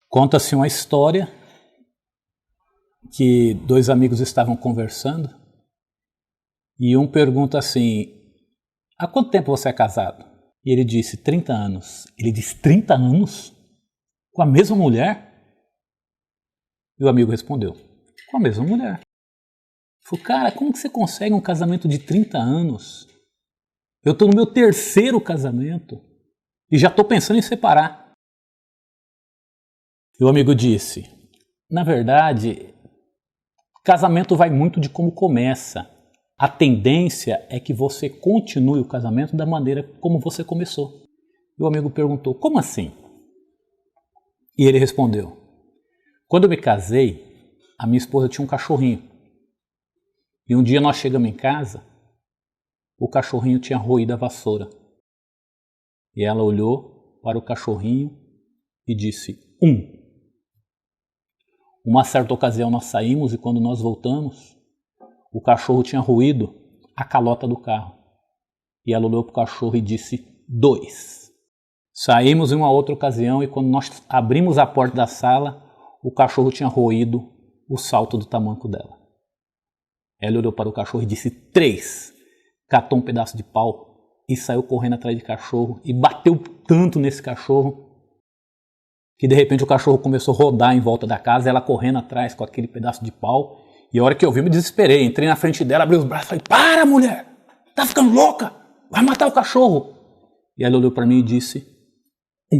Conta-se uma história que dois amigos estavam conversando e um pergunta assim: há quanto tempo você é casado? E ele disse: 30 anos. Ele disse: 30 anos? Com a mesma mulher? E o amigo respondeu: com a mesma mulher. Ele falou: cara, como que você consegue um casamento de 30 anos? Eu estou no meu terceiro casamento e já estou pensando em separar. E o amigo disse: na verdade, casamento vai muito de como começa. A tendência é que você continue o casamento da maneira como você começou. E o amigo perguntou: como assim? E ele respondeu: quando eu me casei, a minha esposa tinha um cachorrinho. E um dia nós chegamos em casa, o cachorrinho tinha roído a vassoura. E ela olhou para o cachorrinho e disse: Uma certa ocasião nós saímos e quando nós voltamos, o cachorro tinha roído a calota do carro. E ela olhou para o cachorro e disse: 2. Saímos em uma outra ocasião e quando nós abrimos a porta da sala, o cachorro tinha roído o salto do tamanco dela. Ela olhou para o cachorro e disse: 3. Catou um pedaço de pau e saiu correndo atrás de cachorro e bateu tanto nesse cachorro que de repente o cachorro começou a rodar em volta da casa, ela correndo atrás com aquele pedaço de pau. E a hora que eu vi, me desesperei. Entrei na frente dela, abri os braços e falei: para, mulher! Tá ficando louca! Vai matar o cachorro! E ela olhou para mim e disse: 1.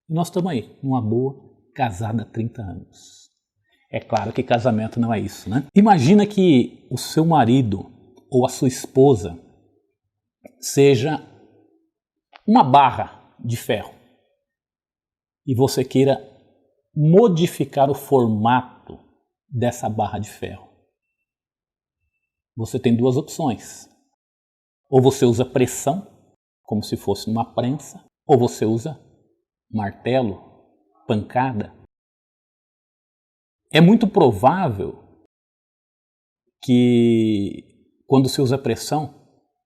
E nós estamos aí, numa boa, casada há 30 anos. É claro que casamento não é isso, né? Imagina que o seu marido ou a sua esposa seja uma barra de ferro e você queira modificar o formato dessa barra de ferro. Você tem duas opções. Ou você usa pressão, como se fosse uma prensa, ou você usa martelo, pancada. É muito provável que quando se usa pressão,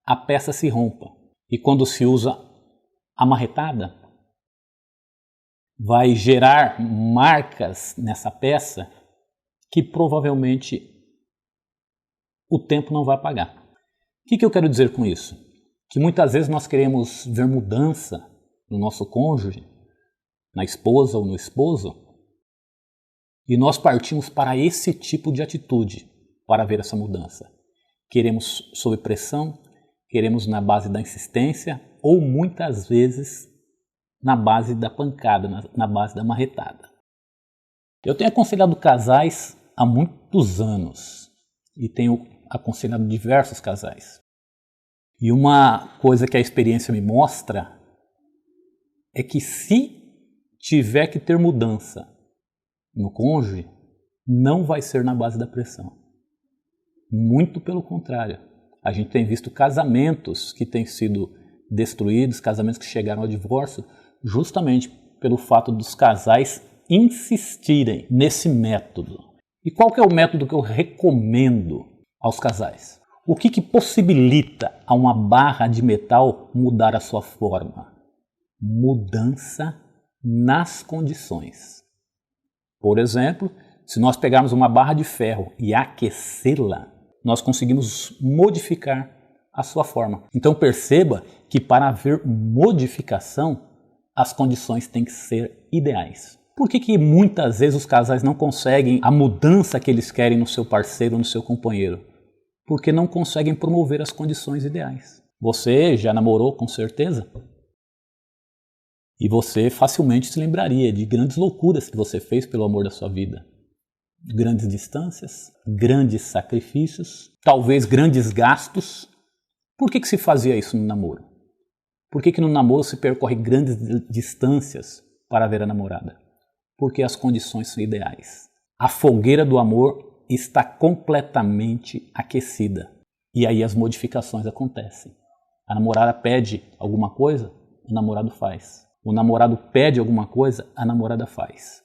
a peça se rompa. E quando se usa a marretada, vai gerar marcas nessa peça que provavelmente o tempo não vai apagar. O que eu quero dizer com isso? Que muitas vezes nós queremos ver mudança no nosso cônjuge, na esposa ou no esposo, e nós partimos para esse tipo de atitude para ver essa mudança. Queremos sob pressão, queremos na base da insistência ou muitas vezes na base da pancada, na base da marretada. Eu tenho aconselhado casais há muitos anos e tenho aconselhado diversos casais. E uma coisa que a experiência me mostra é que se tiver que ter mudança no cônjuge, não vai ser na base da pressão. Muito pelo contrário. A gente tem visto casamentos que têm sido destruídos, casamentos que chegaram ao divórcio, justamente pelo fato dos casais insistirem nesse método. E qual que é o método que eu recomendo aos casais? O que possibilita a uma barra de metal mudar a sua forma? Mudança nas condições. Por exemplo, se nós pegarmos uma barra de ferro e aquecê-la, nós conseguimos modificar a sua forma. Então perceba que para haver modificação, as condições têm que ser ideais. Por que muitas vezes os casais não conseguem a mudança que eles querem no seu parceiro, no seu companheiro? Porque não conseguem promover as condições ideais. Você já namorou, com certeza? E você facilmente se lembraria de grandes loucuras que você fez pelo amor da sua vida. Grandes distâncias, grandes sacrifícios, talvez grandes gastos. Por que se fazia isso no namoro? Por que no namoro se percorre grandes distâncias para ver a namorada? Porque as condições são ideais. A fogueira do amor está completamente aquecida. E aí as modificações acontecem. A namorada pede alguma coisa, o namorado faz. O namorado pede alguma coisa, a namorada faz.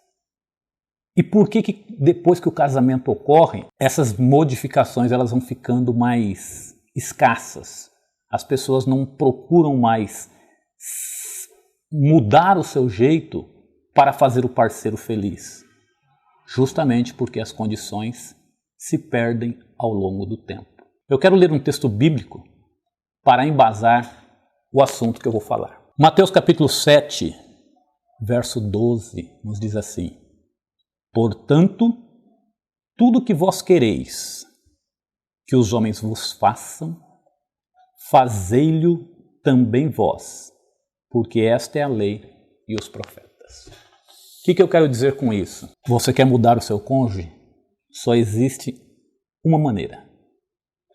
E por que depois que o casamento ocorre, essas modificações elas vão ficando mais escassas? As pessoas não procuram mais mudar o seu jeito para fazer o parceiro feliz? Justamente porque as condições se perdem ao longo do tempo. Eu quero ler um texto bíblico para embasar o assunto que eu vou falar. Mateus capítulo 7, verso 12, nos diz assim: portanto, tudo que vós quereis que os homens vos façam, fazei-lho também vós, porque esta é a lei e os profetas. O que eu quero dizer com isso? Você quer mudar o seu cônjuge? Só existe uma maneira: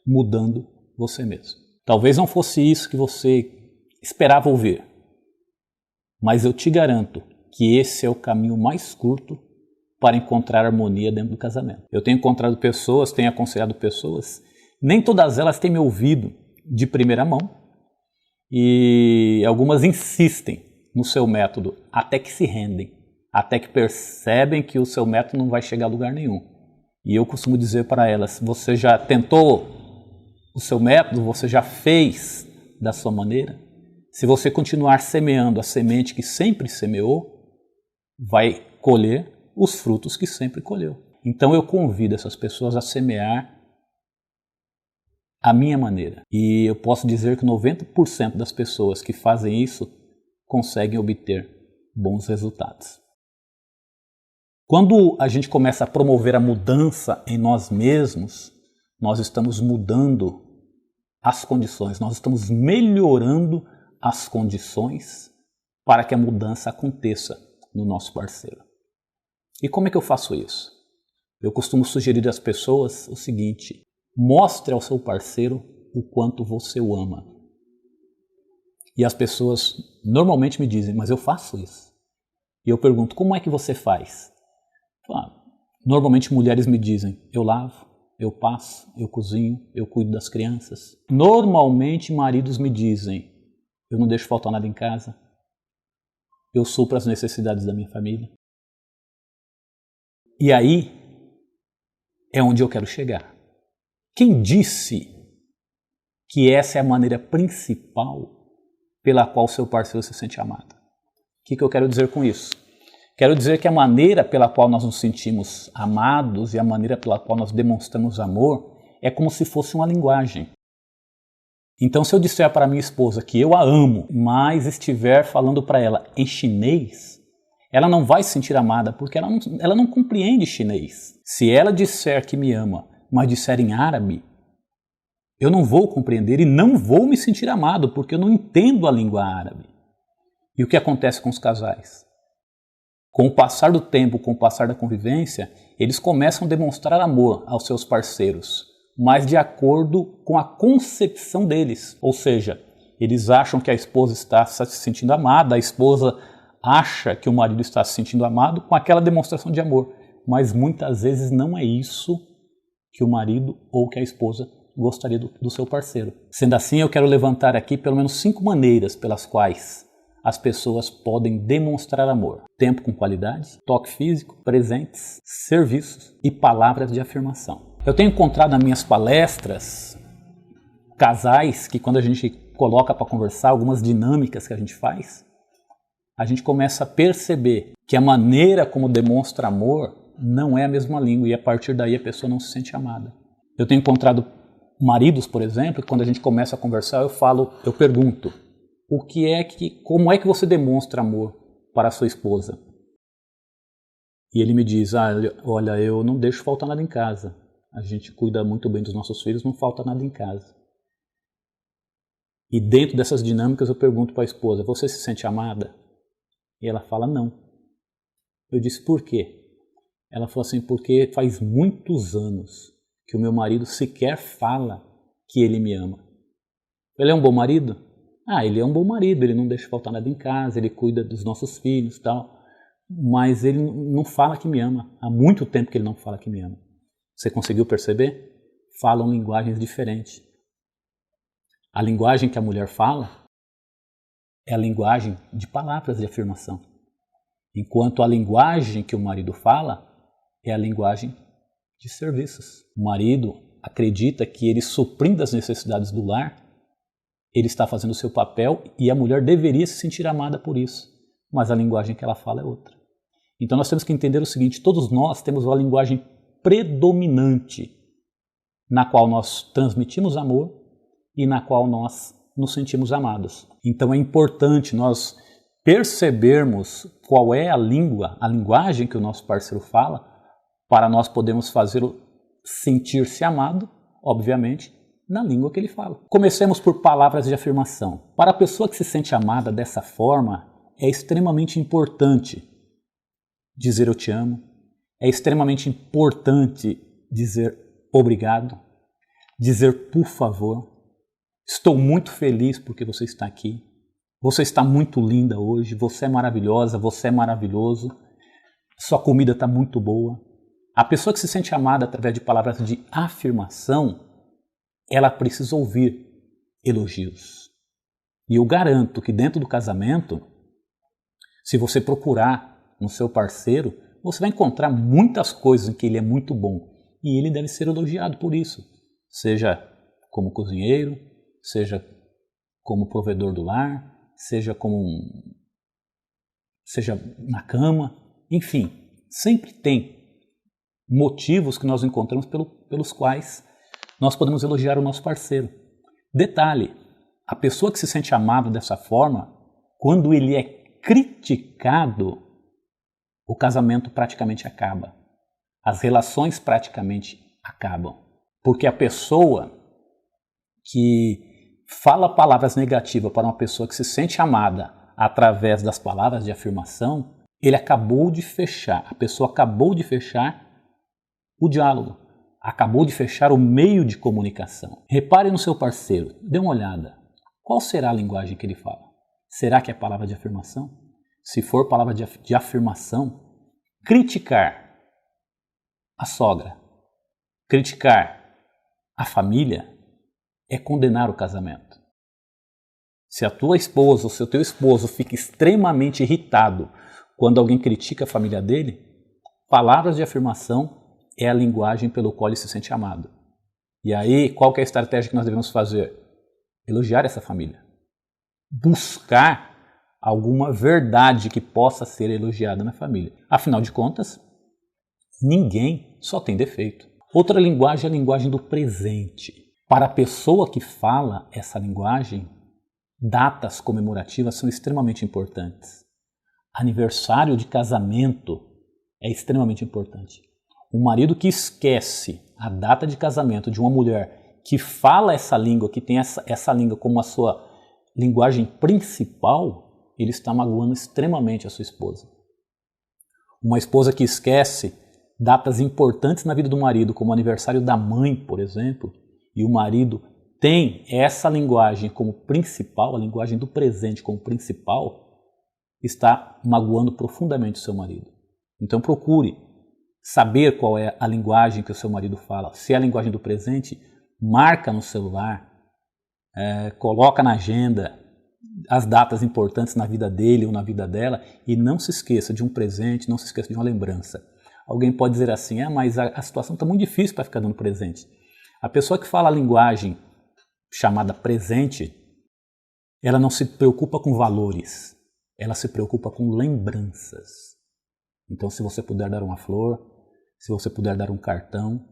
mudando você mesmo. Talvez não fosse isso que você esperava ouvir, mas eu te garanto que esse é o caminho mais curto para encontrar harmonia dentro do casamento. Eu tenho encontrado pessoas, tenho aconselhado pessoas, nem todas elas têm me ouvido de primeira mão, e algumas insistem no seu método até que se rendem, até que percebem que o seu método não vai chegar a lugar nenhum. E eu costumo dizer para elas: você já tentou o seu método? Você já fez da sua maneira? Se você continuar semeando a semente que sempre semeou, vai colher os frutos que sempre colheu. Então eu convido essas pessoas a semear a minha maneira. E eu posso dizer que 90% das pessoas que fazem isso conseguem obter bons resultados. Quando a gente começa a promover a mudança em nós mesmos, nós estamos mudando as condições, nós estamos melhorando as condições para que a mudança aconteça no nosso parceiro. E como é que eu faço isso? Eu costumo sugerir às pessoas o seguinte: mostre ao seu parceiro o quanto você o ama. E as pessoas normalmente me dizem: mas eu faço isso. E eu pergunto: como é que você faz? Normalmente mulheres me dizem: eu lavo, eu passo, eu cozinho, eu cuido das crianças. Normalmente maridos me dizem: eu não deixo faltar nada em casa, eu supro as necessidades da minha família. E aí é onde eu quero chegar. Quem disse que essa é a maneira principal pela qual seu parceiro se sente amado? O que eu quero dizer com isso? Quero dizer que a maneira pela qual nós nos sentimos amados e a maneira pela qual nós demonstramos amor é como se fosse uma linguagem. Então, se eu disser para minha esposa que eu a amo, mas estiver falando para ela em chinês, ela não vai se sentir amada porque ela não compreende chinês. Se ela disser que me ama, mas disser em árabe, eu não vou compreender e não vou me sentir amado porque eu não entendo a língua árabe. E o que acontece com os casais? Com o passar do tempo, com o passar da convivência, eles começam a demonstrar amor aos seus parceiros, mas de acordo com a concepção deles. Ou seja, eles acham que a esposa está se sentindo amada, a esposa acha que o marido está se sentindo amado com aquela demonstração de amor. Mas muitas vezes não é isso que o marido ou que a esposa gostaria do seu parceiro. Sendo assim, eu quero levantar aqui pelo menos 5 maneiras pelas quais as pessoas podem demonstrar amor: tempo com qualidade, toque físico, presentes, serviços e palavras de afirmação. Eu tenho encontrado nas minhas palestras casais que, quando a gente coloca para conversar, algumas dinâmicas que a gente faz, a gente começa a perceber que a maneira como demonstra amor não é a mesma língua e a partir daí a pessoa não se sente amada. Eu tenho encontrado maridos, por exemplo, que quando a gente começa a conversar, eu pergunto: como é que você demonstra amor para a sua esposa? E ele me diz: olha, eu não deixo faltar nada em casa. A gente cuida muito bem dos nossos filhos, não falta nada em casa. E dentro dessas dinâmicas eu pergunto para a esposa: você se sente amada? E ela fala: não. Eu disse: por quê? Ela falou assim: porque faz muitos anos que o meu marido sequer fala que ele me ama. Ele é um bom marido? Ele é um bom marido, ele não deixa faltar nada em casa, ele cuida dos nossos filhos e tal, mas ele não fala que me ama. Há muito tempo que ele não fala que me ama. Você conseguiu perceber? Falam linguagens diferentes. A linguagem que a mulher fala é a linguagem de palavras de afirmação, enquanto a linguagem que o marido fala é a linguagem de serviços. O marido acredita que ele, suprindo as necessidades do lar, ele está fazendo o seu papel e a mulher deveria se sentir amada por isso, mas a linguagem que ela fala é outra. Então nós temos que entender o seguinte, todos nós temos uma linguagem predominante na qual nós transmitimos amor e na qual nós nos sentimos amados. Então é importante nós percebermos qual é a linguagem que o nosso parceiro fala, para nós podermos fazê-lo sentir-se amado, obviamente, na língua que ele fala. Comecemos por palavras de afirmação. Para a pessoa que se sente amada dessa forma, é extremamente importante dizer eu te amo, é extremamente importante dizer obrigado, dizer por favor, estou muito feliz porque você está aqui, você está muito linda hoje, você é maravilhosa, você é maravilhoso, sua comida está muito boa. A pessoa que se sente amada através de palavras de afirmação, ela precisa ouvir elogios. E eu garanto que dentro do casamento, se você procurar no seu parceiro, você vai encontrar muitas coisas em que ele é muito bom. E ele deve ser elogiado por isso. Seja como cozinheiro, seja como provedor do lar, seja na cama, enfim, sempre tem motivos que nós encontramos pelos quais nós podemos elogiar o nosso parceiro. Detalhe, a pessoa que se sente amada dessa forma, quando ele é criticado, o casamento praticamente acaba. As relações praticamente acabam. Porque a pessoa que fala palavras negativas para uma pessoa que se sente amada através das palavras de afirmação, a pessoa acabou de fechar o diálogo, acabou de fechar o meio de comunicação. Repare no seu parceiro, dê uma olhada. Qual será a linguagem que ele fala? Será que é palavra de afirmação? Se for palavra de afirmação, criticar a sogra, criticar a família é condenar o casamento. Se a tua esposa ou se o teu esposo fica extremamente irritado quando alguém critica a família dele, palavras de afirmação é a linguagem pelo qual ele se sente amado. E aí, qual que é a estratégia que nós devemos fazer? Elogiar essa família. Buscar alguma verdade que possa ser elogiada na família. Afinal de contas, ninguém só tem defeito. Outra linguagem é a linguagem do presente. Para a pessoa que fala essa linguagem, datas comemorativas são extremamente importantes. Aniversário de casamento é extremamente importante. Um marido que esquece a data de casamento de uma mulher que fala essa língua, que tem essa língua como a sua linguagem principal, ele está magoando extremamente a sua esposa. Uma esposa que esquece datas importantes na vida do marido, como o aniversário da mãe, por exemplo, e o marido tem essa linguagem como principal, a linguagem do presente como principal, está magoando profundamente o seu marido. Então procure saber qual é a linguagem que o seu marido fala. Se é a linguagem do presente, marca no celular, coloca na agenda as datas importantes na vida dele ou na vida dela e não se esqueça de um presente, não se esqueça de uma lembrança. Alguém pode dizer assim, mas a situação está muito difícil para ficar dando presente. A pessoa que fala a linguagem chamada presente, ela não se preocupa com valores, ela se preocupa com lembranças. Então, se você puder dar uma flor, se você puder dar um cartão,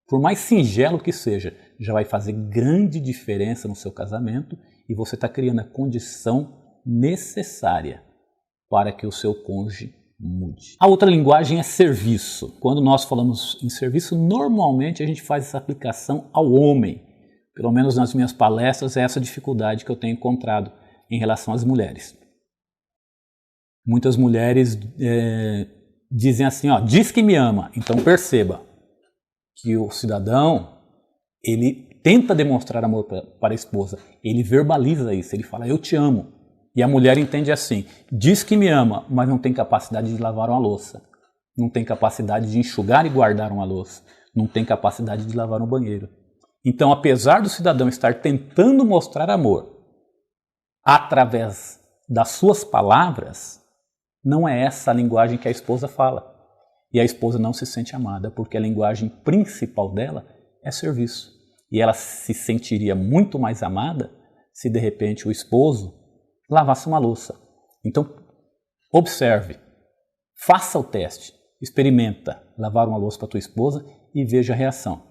por mais singelo que seja, já vai fazer grande diferença no seu casamento e você está criando a condição necessária para que o seu cônjuge mude. A outra linguagem é serviço. Quando nós falamos em serviço, normalmente a gente faz essa aplicação ao homem. Pelo menos nas minhas palestras é essa dificuldade que eu tenho encontrado em relação às mulheres. Muitas mulheres dizem assim, diz que me ama. Então perceba que o cidadão, ele tenta demonstrar amor para a esposa. Ele verbaliza isso, ele fala, eu te amo. E a mulher entende assim, diz que me ama, mas não tem capacidade de lavar uma louça. Não tem capacidade de enxugar e guardar uma louça. Não tem capacidade de lavar um banheiro. Então, apesar do cidadão estar tentando mostrar amor através das suas palavras, não é essa a linguagem que a esposa fala. E a esposa não se sente amada, porque a linguagem principal dela é serviço. E ela se sentiria muito mais amada se, de repente, o esposo lavasse uma louça. Então, observe, Faça o teste, experimenta lavar uma louça para tua esposa e veja a reação.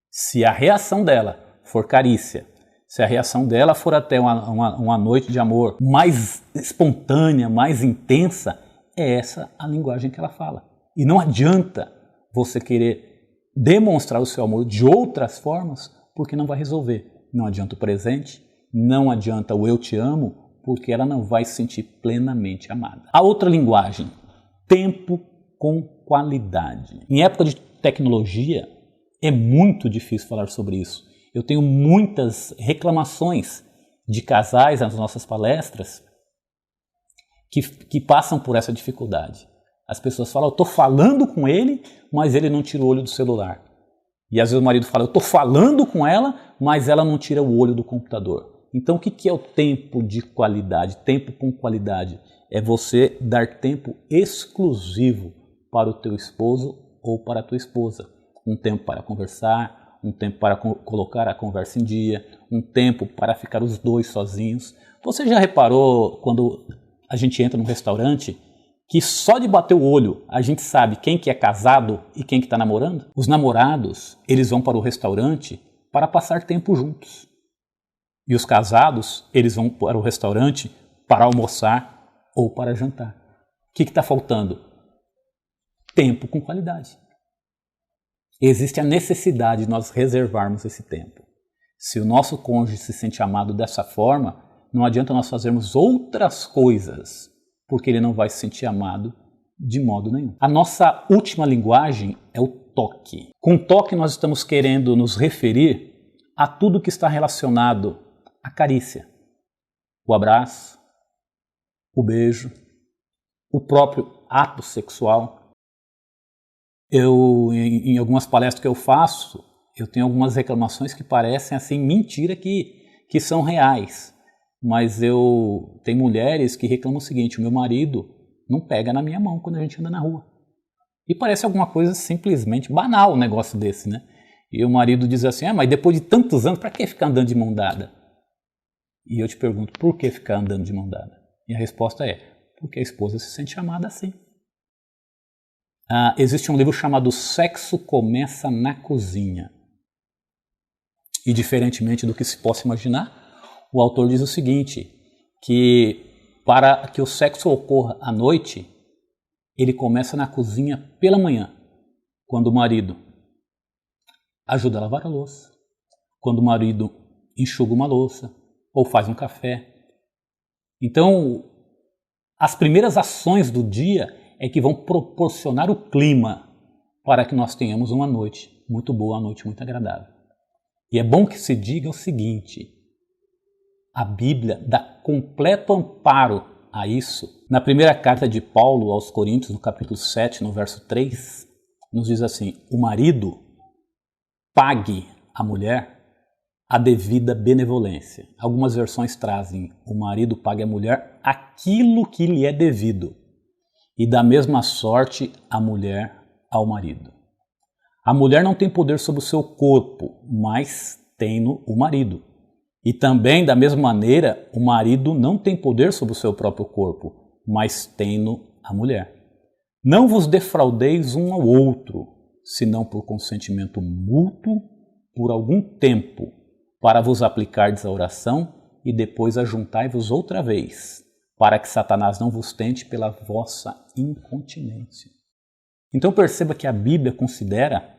Se a reação dela for carícia, se a reação dela for até uma noite de amor mais espontânea, mais intensa, é essa a linguagem que ela fala. E não adianta você querer demonstrar o seu amor de outras formas, porque não vai resolver. Não adianta o presente, não adianta o eu te amo, porque ela não vai se sentir plenamente amada. A outra linguagem, tempo com qualidade. Em época de tecnologia, é muito difícil falar sobre isso. Eu tenho muitas reclamações de casais nas nossas palestras que passam por essa dificuldade. As pessoas falam, eu estou falando com ele, mas ele não tira o olho do celular. E às vezes o marido fala, eu estou falando com ela, mas ela não tira o olho do computador. Então o que é o tempo de qualidade? Tempo com qualidade é você dar tempo exclusivo para o teu esposo ou para a tua esposa. Um tempo para conversar, um tempo para colocar a conversa em dia, um tempo para ficar os dois sozinhos. Você já reparou quando a gente entra num restaurante que só de bater o olho a gente sabe quem que é casado e quem que está namorando? Os namorados, eles vão para o restaurante para passar tempo juntos. E os casados, eles vão para o restaurante para almoçar ou para jantar. O que está faltando? Tempo com qualidade. Existe a necessidade de nós reservarmos esse tempo. Se o nosso cônjuge se sente amado dessa forma, não adianta nós fazermos outras coisas, porque ele não vai se sentir amado de modo nenhum. A nossa última linguagem é o toque. Com toque nós estamos querendo nos referir a tudo que está relacionado à carícia. O abraço, o beijo, o próprio ato sexual. Em algumas palestras que eu faço, eu tenho algumas reclamações que parecem assim mentira que são reais. Mas tem mulheres que reclamam o seguinte, o meu marido não pega na minha mão quando a gente anda na rua. E parece alguma coisa simplesmente banal um negócio desse, né? E o marido diz assim, mas depois de tantos anos, para que ficar andando de mão dada? E eu te pergunto, por que ficar andando de mão dada? E a resposta é, porque a esposa se sente amada assim. Existe um livro chamado Sexo Começa na Cozinha. E diferentemente do que se possa imaginar, o autor diz o seguinte, que para que o sexo ocorra à noite, ele começa na cozinha pela manhã, quando o marido ajuda a lavar a louça, quando o marido enxuga uma louça ou faz um café. Então, as primeiras ações do dia é que vão proporcionar o clima para que nós tenhamos uma noite muito boa, uma noite muito agradável. E é bom que se diga o seguinte, a Bíblia dá completo amparo a isso. Na primeira carta de Paulo aos Coríntios, no capítulo 7, no verso 3, nos diz assim, o marido pague à mulher a devida benevolência. Algumas versões trazem, o marido pague à mulher aquilo que lhe é devido. E da mesma sorte a mulher ao marido. A mulher não tem poder sobre o seu corpo, mas tem o marido. E também, da mesma maneira, o marido não tem poder sobre o seu próprio corpo, mas tem-no a mulher. Não vos defraudeis um ao outro, senão por consentimento mútuo, por algum tempo, para vos aplicardes a oração e depois ajuntai-vos outra vez, para que Satanás não vos tente pela vossa incontinência. Então perceba que a Bíblia considera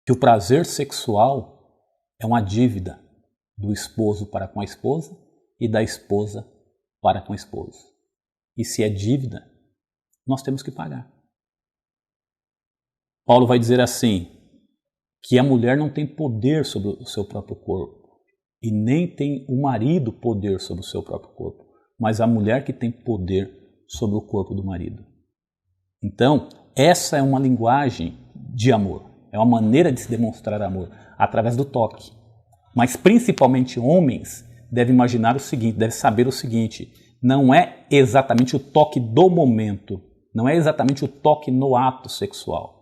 que o prazer sexual é uma dívida do esposo para com a esposa e da esposa para com o esposo. E se é dívida, nós temos que pagar. Paulo vai dizer assim, que a mulher não tem poder sobre o seu próprio corpo e nem tem o marido poder sobre o seu próprio corpo, mas a mulher que tem poder sobre o corpo do marido. Então, essa é uma linguagem de amor, é uma maneira de se demonstrar amor, através do toque. Mas principalmente homens devem imaginar o seguinte, devem saber o seguinte, não é exatamente o toque do momento, não é exatamente o toque no ato sexual.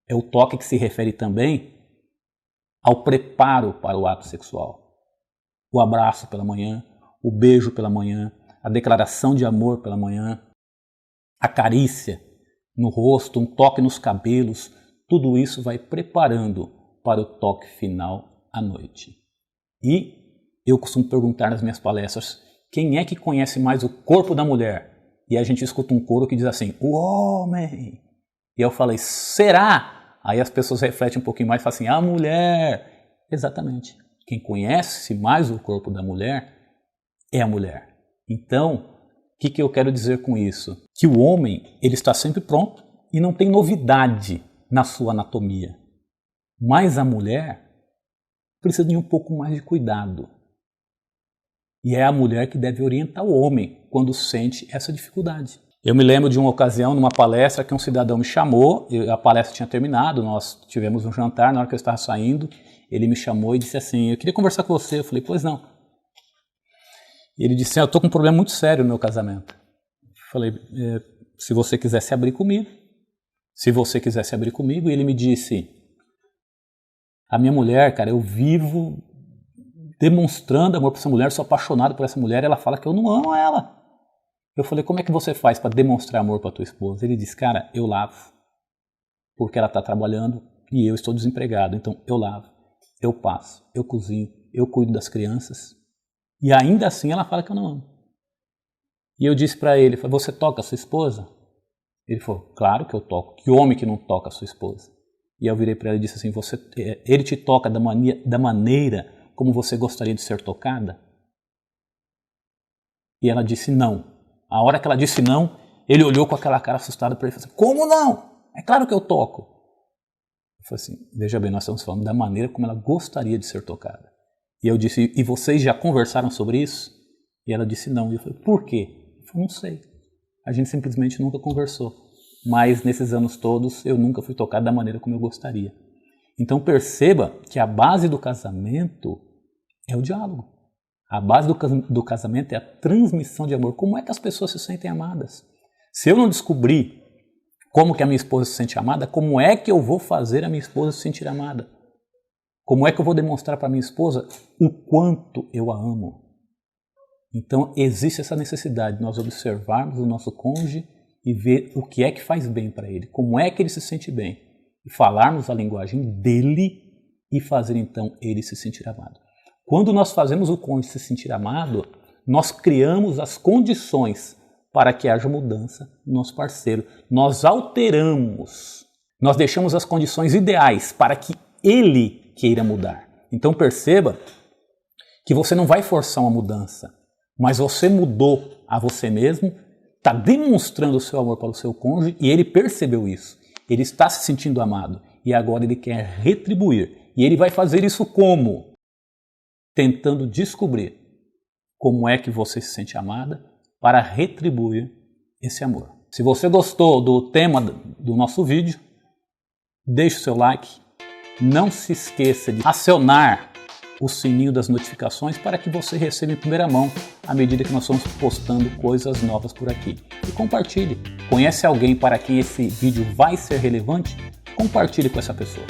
É o toque que se refere também ao preparo para o ato sexual. O abraço pela manhã, o beijo pela manhã, a declaração de amor pela manhã, a carícia no rosto, um toque nos cabelos, tudo isso vai preparando para o toque final à noite. E eu costumo perguntar nas minhas palestras, quem é que conhece mais o corpo da mulher? E a gente escuta um coro que diz assim, o homem. E eu falei, será? Aí as pessoas refletem um pouquinho mais e falam assim, a mulher. Exatamente. Quem conhece mais o corpo da mulher é a mulher. Então, o que eu quero dizer com isso? Que o homem, ele está sempre pronto e não tem novidade na sua anatomia. Mas a mulher precisa de um pouco mais de cuidado. E é a mulher que deve orientar o homem quando sente essa dificuldade. Eu me lembro de uma ocasião, numa palestra, que um cidadão me chamou, a palestra tinha terminado, nós tivemos um jantar, na hora que eu estava saindo, ele me chamou e disse assim, eu queria conversar com você. Eu falei, pois não. E ele disse, eu estou com um problema muito sério no meu casamento. Eu falei, se você quiser se abrir comigo. Se você quiser se abrir comigo. E ele me disse, a minha mulher, cara, eu vivo demonstrando amor por essa mulher, sou apaixonado por essa mulher, ela fala que eu não amo ela. Eu falei, como é que você faz para demonstrar amor para tua esposa? Ele disse, cara, eu lavo, porque ela está trabalhando e eu estou desempregado, então eu lavo, eu passo, eu cozinho, eu cuido das crianças e ainda assim ela fala que eu não amo. E eu disse para ele, você toca a sua esposa? Ele falou, claro que eu toco, que homem que não toca a sua esposa? E eu virei para ela e disse assim, ele te toca da maneira como você gostaria de ser tocada? E ela disse não. A hora que ela disse não, ele olhou com aquela cara assustada para ele e falou assim, como não? É claro que eu toco. Eu falei assim, veja bem, nós estamos falando da maneira como ela gostaria de ser tocada. E eu disse, e vocês já conversaram sobre isso? E ela disse não. E eu falei, por quê? Eu falei, não sei. A gente simplesmente nunca conversou. Mas nesses anos todos, eu nunca fui tocado da maneira como eu gostaria. Então perceba que a base do casamento é o diálogo. A base do casamento é a transmissão de amor. Como é que as pessoas se sentem amadas? Se eu não descobrir como que a minha esposa se sente amada, como é que eu vou fazer a minha esposa se sentir amada? Como é que eu vou demonstrar para minha esposa o quanto eu a amo? Então existe essa necessidade de nós observarmos o nosso cônjuge e ver o que é que faz bem para ele, como é que ele se sente bem. E falarmos a linguagem dele e fazer então ele se sentir amado. Quando nós fazemos o cônjuge se sentir amado, nós criamos as condições para que haja mudança no nosso parceiro. Nós alteramos, nós deixamos as condições ideais para que ele queira mudar. Então perceba que você não vai forçar uma mudança, mas você mudou a você mesmo, está demonstrando o seu amor para o seu cônjuge e ele percebeu isso. Ele está se sentindo amado e agora ele quer retribuir. E ele vai fazer isso como? Tentando descobrir como é que você se sente amada para retribuir esse amor. Se você gostou do tema do nosso vídeo, deixe o seu like. Não se esqueça de acionar o sininho das notificações para que você receba em primeira mão à medida que nós estamos postando coisas novas por aqui. E compartilhe. Conhece alguém para quem esse vídeo vai ser relevante? Compartilhe com essa pessoa.